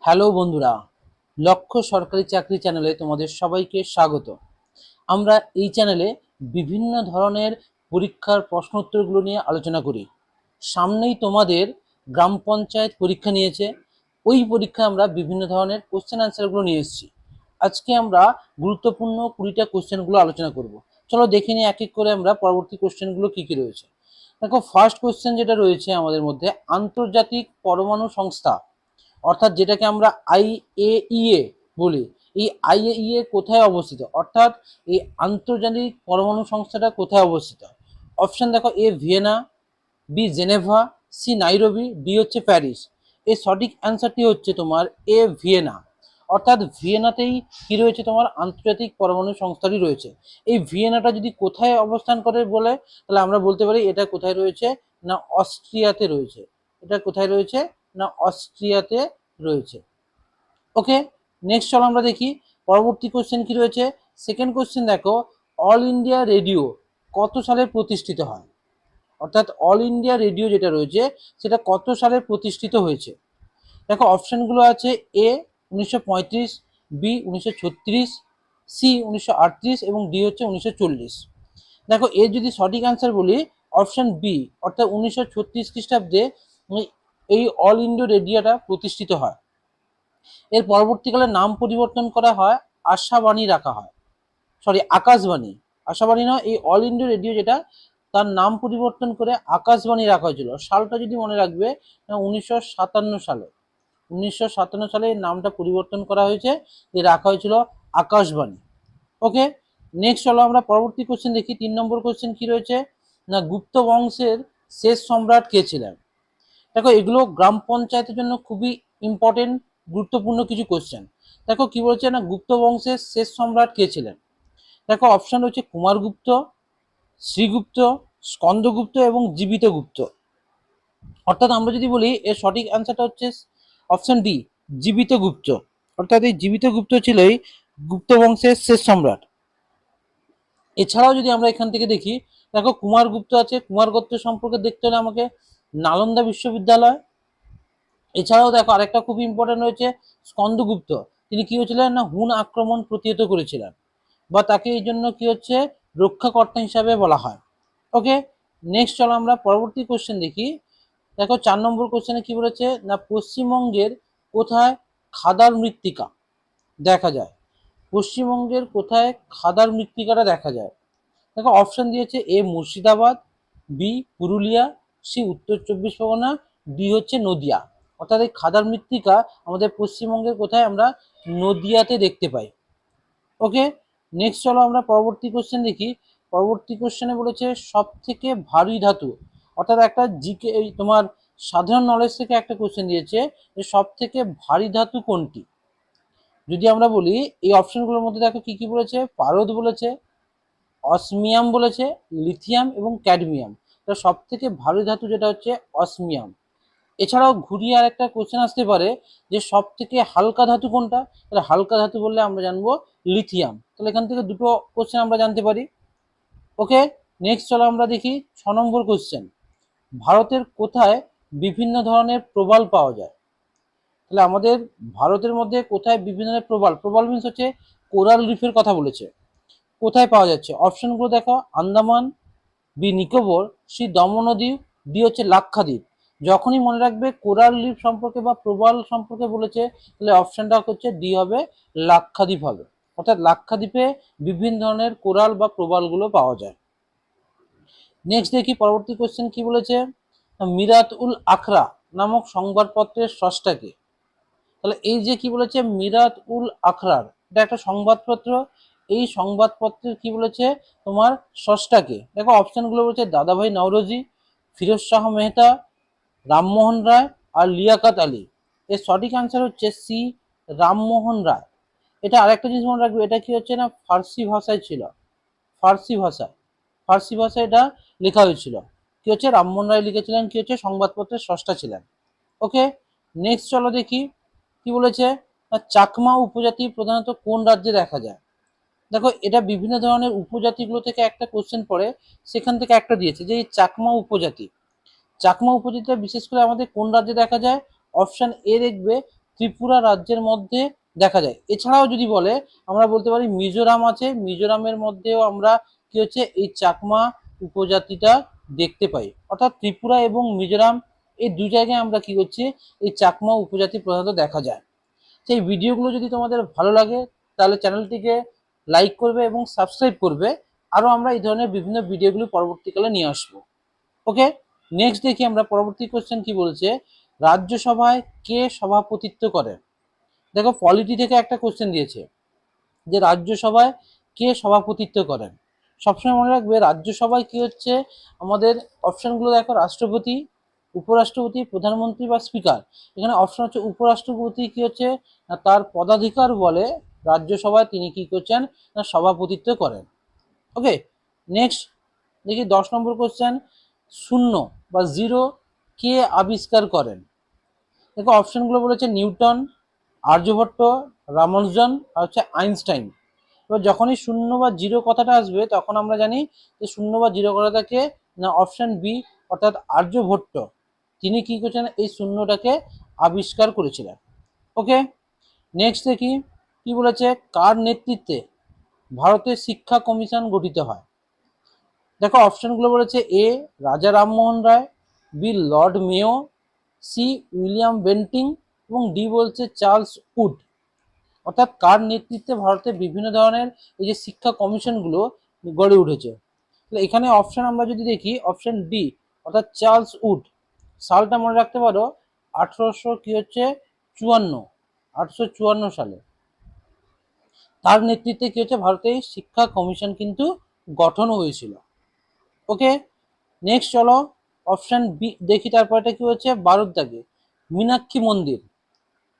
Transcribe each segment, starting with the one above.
Hello বন্ধুরা, লক্ষ্য সরকারি চাকরি চ্যানেলে তোমাদের সবাইকে স্বাগত। আমরা এই চ্যানেলে বিভিন্ন ধরনের পরীক্ষার প্রশ্নোত্তরগুলো নিয়ে আলোচনা করি। সামনেই তোমাদের গ্রাম পঞ্চায়েত পরীক্ষা নিয়েছে, ওই পরীক্ষায় আমরা বিভিন্ন ধরনের কোশ্চেন অ্যান্সারগুলো নিয়ে এসেছি। আজকে আমরা গুরুত্বপূর্ণ 20টা কোশ্চেনগুলো আলোচনা করব। চলো দেখে নিই এক এক করে আমরা পরবর্তী কোশ্চেনগুলো কী কী রয়েছে। দেখো, ফার্স্ট কোশ্চেন যেটা রয়েছে আমাদের মধ্যে, আন্তর্জাতিক পরমাণু সংস্থা অর্থাৎ যেটাকে আমরা আইএইএ বলি, এই আইএইএ কোথায় অবস্থিত, অর্থাৎ এই আন্তর্জাতিক পরমাণু সংস্থাটা কোথায় অবস্থিত? অপশন দেখো, A Vienna, B Geneva, C Nairobi, D হচ্ছে প্যারিস। এর সঠিক অ্যান্সারটি হচ্ছে তোমার এ ভিয়েনা, অর্থাৎ ভিয়েনাতেই কি রয়েছে, তোমার আন্তর্জাতিক পরমাণু সংস্থাটি রয়েছে। এই ভিয়েনাটা যদি কোথায় অবস্থান করে বলে, তাহলে আমরা বলতে পারি এটা কোথায় রয়েছে না অস্ট্রিয়াতে রয়েছে। এটা কোথায় রয়েছে না অস্ট্রিয়াতে রয়েছে। ওকে, নেক্সট চলো আমরা দেখি পরবর্তী কোশ্চেন কি রয়েছে। সেকেন্ড কোশ্চেন দেখো, অল ইন্ডিয়া রেডিও কত সালে প্রতিষ্ঠিত হয়? অর্থাৎ অল ইন্ডিয়া রেডিও যেটা রয়েছে সেটা কত সালে প্রতিষ্ঠিত হয়েছে? দেখো অপশনগুলো আছে, এ 1935, বি 1936, সি 1938 এবং ডি হচ্ছে 1940। দেখো এর যদি সঠিক অ্যান্সার বলি, অপশন বি অর্থাৎ 1936 খ্রিস্টাব্দে এই অল ইন্ডিয়া রেডিওটা প্রতিষ্ঠিত হয়। এর পরবর্তীকালে নাম পরিবর্তন করা হয়, আশাবাণী রাখা হয়, সরি আকাশবাণী, আশাবাণী নয়, এই অল ইন্ডিয়া রেডিও যেটা তার নাম পরিবর্তন করে আকাশবাণী রাখা হয়েছিল। সালটা যদি মনে রাখবে, 1957 সালে, 1957 সালে এই নামটা পরিবর্তন করা হয়েছে, রাখা হয়েছিল আকাশবাণী। ওকে, নেক্সট চলো আমরা পরবর্তী কোশ্চেন দেখি। 3 নম্বর কোশ্চেন কি রয়েছে না, গুপ্ত বংশের শেষ সম্রাট কে ছিলেন? দেখো এগুলো গ্রাম পঞ্চায়েতের জন্য খুবই ইম্পর্টেন্ট, গুরুত্বপূর্ণ কিছু কোশ্চেন। দেখো কি বলছে না, গুপ্ত বংশের শেষ সম্রাট কে ছিলেন? দেখো অপশন রয়েছে কুমারগুপ্ত, শ্রীগুপ্ত, স্কন্দগুপ্ত এবং জীবিত গুপ্ত। অর্থাৎ আমরা যদি বলি এর সঠিক অ্যান্সারটা হচ্ছে অপশন ডি, জীবিত গুপ্ত। অর্থাৎ এই জীবিত গুপ্ত ছিল এই গুপ্ত বংশের শেষ সম্রাট। এছাড়াও যদি আমরা এখান থেকে দেখি, দেখো কুমারগুপ্ত আছে, কুমারগুপ্ত সম্পর্কে দেখতে হলে আমাকে নালন্দা বিশ্ববিদ্যালয়। এছাড়াও দেখো আরেকটা খুব ইম্পর্টেন্ট রয়েছে, স্কন্দগুপ্ত। তিনি কি হয়েছিলেন না হুন আক্রমণ প্রতিহত করেছিলেন, বা তাকে এই জন্য কি হচ্ছে রক্ষাকর্তা হিসাবে বলা হয়। ওকে, নেক্সট চলো আমরা পরবর্তী কোশ্চেন দেখি। দেখো 4 নম্বর কোশ্চেনে কি বলেছে না, পশ্চিমবঙ্গের কোথায় খাদার মৃত্তিকা দেখা যায়? পশ্চিমবঙ্গের কোথায় খাদার মৃত্তিকাটা দেখা যায়? দেখো অপশন দিয়েছে, এ মুর্শিদাবাদ, বি পুরুলিয়া, সি উত্তর 24 পরগনা, ডি হচ্ছে নদিয়া। অর্থাৎ এই খাদার মৃত্তিকা আমাদের পশ্চিমবঙ্গের কোথায় আমরা নদিয়াতে দেখতে পাই। ওকে, নেক্সট চলো আমরা পরবর্তী কোশ্চেন দেখি। পরবর্তী কোশ্চেনে বলেছে সব থেকে ভারী ধাতু, অর্থাৎ একটা জিকে তোমার সাধারণ নলেজ থেকে একটা কোশ্চেন দিয়েছে যে সব থেকে ভারী ধাতু কোনটি? যদি আমরা বলি এই অপশনগুলোর মধ্যে দেখো কি কি বলেছে, পারদ বলেছে, অসমিয়াম বলেছে, লিথিয়াম এবং ক্যাডমিয়াম। তো সব থেকে ভারী ধাতু যেটা হচ্ছে অসমিয়াম। এছাড়াও ঘুরিয়ে আর একটা কোশ্চেন আসতে পারে যে সব থেকে হালকা ধাতু কোনটা? তাহলে হালকা ধাতু বললে আমরা জানবো লিথিয়াম। তাহলে এখান থেকে দুটো কোশ্চেন আমরা জানতে পারি। ওকে, নেক্সট চলো আমরা দেখি 6 নম্বর কোশ্চেন, ভারতের কোথায় বিভিন্ন ধরনের প্রবাল পাওয়া যায়? তাহলে আমাদের ভারতের মধ্যে কোথায় বিভিন্ন ধরনের প্রবাল, প্রবাল মিন্স হচ্ছে কোরাল রিফের কথা বলেছে, কোথায় পাওয়া যাচ্ছে? অপশনগুলো দেখো, আন্দামান, বি নিকোবর, সি দমনদ্বীপ, ডি হচ্ছে লাক্ষাদ্বীপ। যখনই মনে রাখবে কোরাল লিফ সম্পর্কে বা প্রবাল সম্পর্কে বলেছে, তাহলে অপশনটা হচ্ছে ডি হবে, লাক্ষাদ্বীপ হবে। অর্থাৎ লাক্ষাদ্বীপে বিভিন্ন ধরনের কোরাল বা প্রবালগুলো পাওয়া যায়। নেক্সট দেখি পরবর্তী কোশ্চেন কি বলেছে, মিরাত উল আখরা নামক সংবাদপত্রের স্রষ্টাকে? তাহলে এই যে কি বলেছে মিরাত উল আখরার, এটা একটা সংবাদপত্র, এই সংবাদপত্রের কি বলেছে তোমার স্রষ্টাকে? দেখো অপশনগুলো বলেছে দাদাভাই নওরোজি, ফিরোজ শাহ মেহতা, রামমোহন রায় আর লিয়াকত আলী। এর সঠিক আনসার হচ্ছে সি, রামমোহন রায়। এটা আরেকটা জিনিস মনে রাখবে, এটা কি হচ্ছে না ফার্সি ভাষায় ছিল, ফার্সি ভাষায়, ফার্সি ভাষায় এটা লেখা হয়েছিল। কি হচ্ছে রামমোহন রায় লিখেছিলেন, কি হচ্ছে সংবাদপত্রের স্রষ্টা ছিলেন। ওকে, নেক্সট চলো দেখি কি বলেছে, চাকমা উপজাতি প্রধানত কোন রাজ্যে দেখা যায়? দেখো এটা বিভিন্ন ধরনের উপজাতিগুলো থেকে একটা কোশ্চেন পড়ে, সেখান থেকে একটা দিয়েছে যে এই চাকমা উপজাতি, চাকমা উপজাতিটা বিশেষ করে আমাদের কোন রাজ্যে দেখা যায়? অপশন এ দেখবে ত্রিপুরা রাজ্যের মধ্যে দেখা যায়। এছাড়াও যদি বলে আমরা বলতে পারি মিজোরাম আছে, মিজোরামের মধ্যেও আমরা কি হচ্ছে এই চাকমা উপজাতিটা দেখতে পাই। অর্থাৎ ত্রিপুরা এবং মিজোরাম এই দু জায়গায় আমরা কি করছি এই চাকমা উপজাতি প্রধানত দেখা যায়। সেই ভিডিওগুলো যদি তোমাদের ভালো লাগে তাহলে চ্যানেলটিকে লাইক করবে এবং সাবস্ক্রাইব করবে। আরও আমরা এই ধরনের বিভিন্ন ভিডিওগুলো পরবর্তীকালে নিয়ে আসবো। ওকে, নেক্সট দেখি আমরা পরবর্তী কোশ্চেন কি বলছে, রাজ্যসভায় কে সভাপতিত্ব করে? দেখো পলিটি থেকে একটা কোশ্চেন দিয়েছে যে রাজ্যসভায় কে সভাপতিত্ব করেন। সবসময় মনে রাখবে রাজ্যসভায় কি হচ্ছে আমাদের অপশনগুলো দেখো, রাষ্ট্রপতি, উপরাষ্ট্রপতি, প্রধানমন্ত্রী বা স্পিকার। এখানে অপশন হচ্ছে উপরাষ্ট্রপতি কি হচ্ছে তার পদাধিকার বলে রাজ্যসভায় তিনি কি করছেন না সভাপতিত্ব করেন। ওকে, নেক্সট দেখি 10 নম্বর কোশ্চেন, শূন্য বা জিরো কে আবিষ্কার করেন? দেখো অপশনগুলো বলেছে নিউটন, আর্যভট্ট, রামানুজন আর হচ্ছে আইনস্টাইন। এবার যখনই শূন্য বা জিরো কথাটা আসবে তখন আমরা জানি যে শূন্য বা জিরো কথাটাকে না অপশন বি অর্থাৎ আর্যভট্ট তিনি কি করেছেন এই শূন্যটাকে আবিষ্কার করেছিলেন। ওকে, নেক্সট দেখি কি বলেছে, কার নেতৃত্বে ভারতের শিক্ষা কমিশন গঠিত হয়? দেখো অপশনগুলো বলেছে A Raja Rammohan Roy, B lord Mayo, C William Bentinck এবং ডি বলছে চার্লস উড। অর্থাৎ কার নেতৃত্বে ভারতের বিভিন্ন ধরনের এই যে শিক্ষা কমিশনগুলো গড়ে উঠেছে। তাহলে এখানে অপশন আমরা যদি দেখি অপশন ডি অর্থাৎ চার্লস উড। সালটা মনে রাখতে পারো 1854 সালে তার নেতৃত্বে কি হচ্ছে ভারতের শিক্ষা কমিশন কিন্তু গঠন হয়েছিল। ওকে, নেক্সট চলো অপশন বি দেখি, তারপরটা কি হচ্ছে 12 দাগে মীনাক্ষী মন্দির।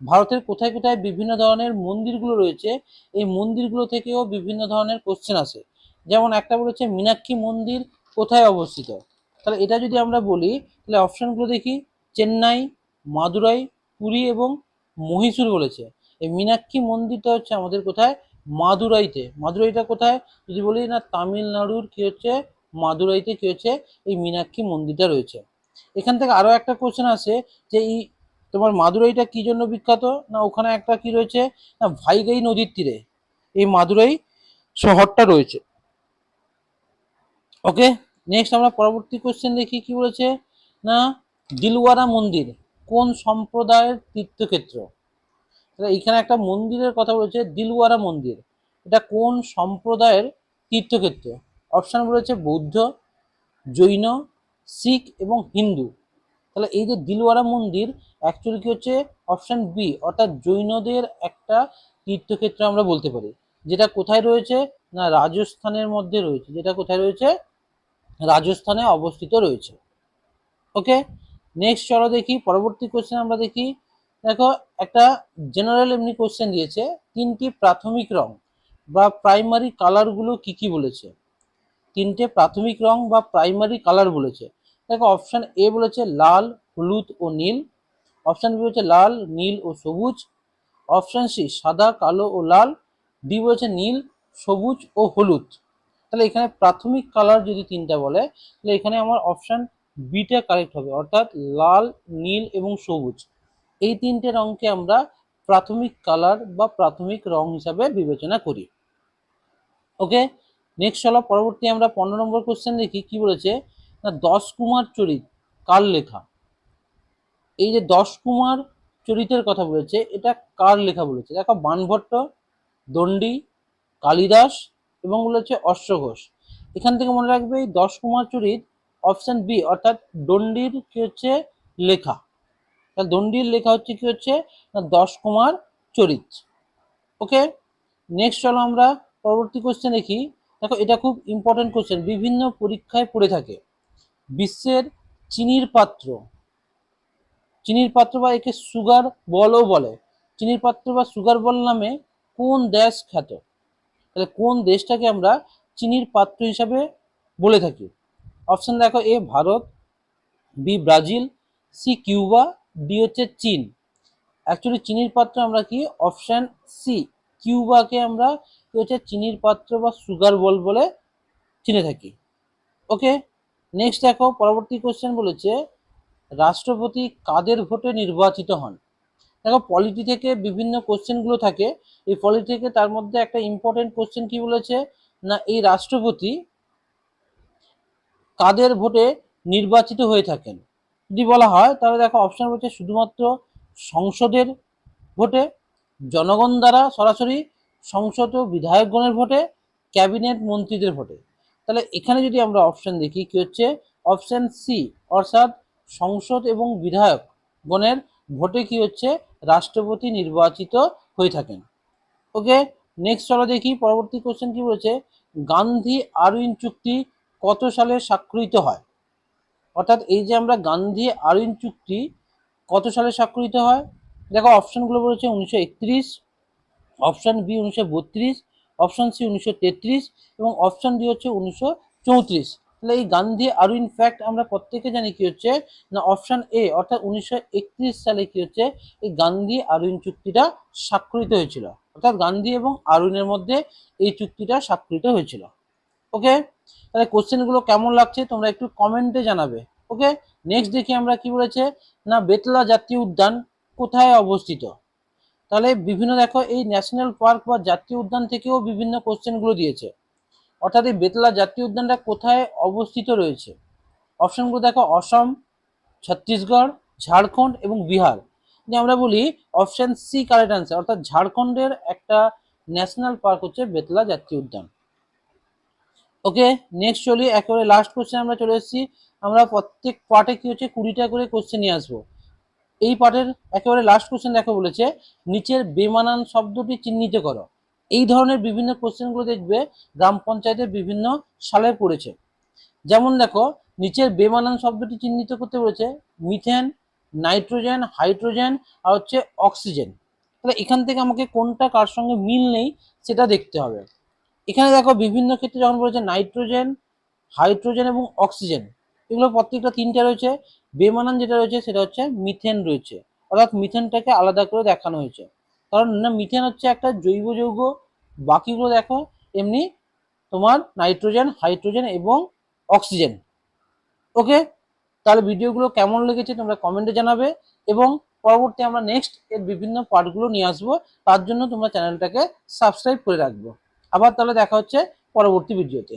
ভারতের কোথায় কোথায় বিভিন্ন ধরনের মন্দিরগুলো রয়েছে এই মন্দিরগুলো থেকেও বিভিন্ন ধরনের কোশ্চেন আসে। যেমন একটা বলেছে মীনাক্ষী মন্দির কোথায় অবস্থিত? তাহলে এটা যদি আমরা বলি তাহলে অপশনগুলো দেখি চেন্নাই, মাদুরাই, পুরী এবং মহীশূর বলেছে। এই মীনাক্ষী মন্দিরটা হচ্ছে আমাদের কোথায় মাদুরাইতে। মাদুরাইটা কোথায় যদি বলি না তামিলনাড়ুর কি হচ্ছে মাদুরাইতে কি হচ্ছে এই মীনাক্ষী মন্দিরটা রয়েছে। এখান থেকে আরো একটা কোশ্চেন আসে যে এই তোমার মাদুরাইটা কি জন্য বিখ্যাত? না ওখানে একটা কি রয়েছে না ভাইগাই নদীর তীরে এই মাদুরাই শহরটা রয়েছে। ওকে, নেক্সট আমরা পরবর্তী কোশ্চেন দেখি কি বলেছে না দিলওয়ারা মন্দির কোন সম্প্রদায়ের তীর্থক্ষেত্র? এখানে একটা মন্দিরের কথা বলেছে দিলওয়ারা মন্দির, এটা কোন সম্প্রদায়ের তীর্থক্ষেত্র? অপশন বলেছে বৌদ্ধ, জৈন, শিখ এবং হিন্দু। তাহলে এই যে দিলওয়ারা মন্দির অ্যাকচুয়ালি কি হচ্ছে অপশন বি অর্থাৎ জৈনদের একটা তীর্থক্ষেত্র আমরা বলতে পারি, যেটা কোথায় রয়েছে না রাজস্থানের মধ্যে রয়েছে, যেটা কোথায় রয়েছে রাজস্থানে অবস্থিত রয়েছে। ওকে, নেক্সট চলো দেখি পরবর্তী কোশ্চেন আমরা দেখি। দেখো একটা জেনারেল এমনি কোশ্চেন দিয়েছে, তিনটি প্রাথমিক রং বা প্রাইমারি কালারগুলো কি কি বলেছে? তিনটে প্রাথমিক রং বা প্রাইমারি কালার বলেছে। দেখো অপশন এ বলেছে লাল, হলুদ ও নীল। অপশন বি বলেছে লাল, নীল ও সবুজ। অপশন সি সাদা, কালো ও লাল। ডি বলেছে নীল, সবুজ ও হলুদ। তাহলে এখানে প্রাথমিক কালার যদি তিনটা বলে তাহলে এখানে আমার অপশন বিটা কারেক্ট হবে, অর্থাৎ লাল, নীল এবং সবুজ এই তিনটে রংকে আমরা প্রাথমিক কালার বা প্রাথমিক রং হিসাবে বিবেচনা করি। ওকে, নেক্সট চলো পরবর্তী আমরা 15 নম্বর কোশ্চেন দেখি কি বলেছে না 10 কুমার চরিত কার লেখা? এই যে 10 কুমার চরিতের কথা বলেছে এটা কার লেখা বলেছে? দেখো বাণভট্ট, দণ্ডী, কালিদাস এবং বলেছে অশ্বঘোষ। এখান থেকে মনে রাখবে এই 10 কুমার চরিত অপশন বি অর্থাৎ দণ্ডির কি হচ্ছে লেখা। তাহলে দণ্ডির লেখা হচ্ছে কি হচ্ছে না 10 কুমার চরিত। ওকে, নেক্সট চলো আমরা পরবর্তী কোশ্চেন দেখি। দেখো এটা খুব ইম্পর্টেন্ট কোশ্চেন, বিভিন্ন পরীক্ষায় পড়ে থাকে। বিশ্বের চিনির পাত্র, চিনির পাত্র বা একে সুগার বলও বলে, চিনির পাত্র বা সুগার বল নামে কোন দেশ খ্যাত? তাহলে কোন দেশটাকে আমরা চিনির পাত্র হিসাবে বলে থাকি? অপশন দেখো A Bharat, B Brazil, C Cuba, D হচ্ছে চীন। অ্যাকচুয়ালি চিনির পাত্র আমরা কি অপশন সি কিউবাকে আমরা কি হচ্ছে চিনির পাত্র বা সুগার বল বলে চিনে থাকি। ওকে, নেক্সট দেখো পরবর্তী কোশ্চেন বলেছে রাষ্ট্রপতি কাদের ভোটে নির্বাচিত হন? দেখো পলিটি থেকে বিভিন্ন কোশ্চেনগুলো থাকে, এই পলিটি থেকে তার মধ্যে একটা ইম্পর্টেন্ট কোশ্চেন কি বলেছে না, এই রাষ্ট্রপতি কাদের ভোটে নির্বাচিত হয়ে থাকেন। যদি বলা হয় তাহলে দেখো অপশন রয়েছে শুধুমাত্র সংসদের ভোটে, জনগণ দ্বারা সরাসরি, সংসদ ও বিধায়কগণের ভোটে, ক্যাবিনেট মন্ত্রীদের ভোটে। তাহলে এখানে যদি আমরা অপশন দেখি কি হচ্ছে অপশন সি, অর্থাৎ সংসদ এবং বিধায়ক গণের ভোটে কি হচ্ছে রাষ্ট্রপতি নির্বাচিত হয়ে থাকেন। ওকে, নেক্সট চলো দেখি পরবর্তী কোশ্চেন কি বলেছে, গান্ধী আরউইন চুক্তি কত সালে স্বাক্ষরিত হয়। অর্থাৎ এই যে আমরা গান্ধী আরউইন চুক্তি কত সালে স্বাক্ষরিত হয়, দেখো অপশনগুলো বলেছে 1931, অপশন বি 1932, অপশন সি 1933 এবং অপশন ডি হচ্ছে 1934। তাহলে এই গান্ধী আরউইন ফ্যাক্ট আমরা প্রত্যেকে জানি কি হচ্ছে না অপশন এ, অর্থাৎ 1931 সালে কি হচ্ছে এই গান্ধী আরউইন চুক্তিটা স্বাক্ষরিত হয়েছিল, অর্থাৎ গান্ধী এবং আরউইনের মধ্যে এই চুক্তিটা স্বাক্ষরিত হয়েছিল। ওকে, তাহলে কোশ্চেনগুলো কেমন লাগছে তোমরা একটু কমেন্টে জানাবে। ওকে, নেক্সট দেখি আমরা কি বলেছে না বেতলা জাতীয় উদ্যান কোথায় অবস্থিত। তাহলে বিভিন্ন দেখো এই ন্যাশনাল পার্ক বা জাতীয় উদ্যান থেকেও বিভিন্ন কোশ্চেনগুলো দিয়েছে, অর্থাৎ এই বেতলা জাতীয় উদ্যানটা কোথায় অবস্থিত রয়েছে। অপশনগুলো দেখো অসম, ছত্তিশগড়, ঝাড়খণ্ড এবং বিহার। যে আমরা বলি অপশন সি কারেক্ট আনসার, অর্থাৎ ঝাড়খণ্ডের একটা ন্যাশনাল পার্ক হচ্ছে বেতলা জাতীয় উদ্যান। ওকে, নেক্সট চলি একেবারে লাস্ট কোশ্চেন আমরা চলে এসেছি। আমরা প্রত্যেক পার্টে কি হচ্ছে 20টা করে কোশ্চেন নিয়ে আসবো। এই পার্টের একেবারে লাস্ট কোশ্চেন দেখো বলেছে নিচের বেমানান শব্দটি চিহ্নিত করো। এই ধরনের বিভিন্ন কোশ্চেনগুলো দেখবে গ্রাম পঞ্চায়েতের বিভিন্ন সালে পড়েছে। যেমন দেখো নিচের বেমানান শব্দটি চিহ্নিত করতে বলেছে মিথেন, নাইট্রোজেন, হাইড্রোজেন আর হচ্ছে অক্সিজেন। তাহলে এখান থেকে আমাকে কোনটা কার সঙ্গে মিল নেই সেটা দেখতে হবে। এখানে দেখো বিভিন্ন ক্ষেত্রে যখন বলেছে নাইট্রোজেন, হাইড্রোজেন এবং অক্সিজেন, এগুলো প্রত্যেকটা তিনটা রয়েছে, বেমানান যেটা রয়েছে সেটা হচ্ছে মিথেন রয়েছে, অর্থাৎ মিথেনটাকে আলাদা করে দেখানো হয়েছে, কারণ না মিথেন হচ্ছে একটা জৈব যৌগ, বাকিগুলো দেখো এমনি তোমার নাইট্রোজেন, হাইড্রোজেন এবং অক্সিজেন। ওকে, তাহলে ভিডিওগুলো কেমন লেগেছে তোমরা কমেন্টে জানাবে, এবং পরবর্তী আমরা নেক্সট এর বিভিন্ন পার্টগুলো নিয়ে আসবো, তার জন্য তোমরা চ্যানেলটাকে সাবস্ক্রাইব করে রাখবো। আবার তাহলে দেখা হচ্ছে পরবর্তী ভিডিওতে।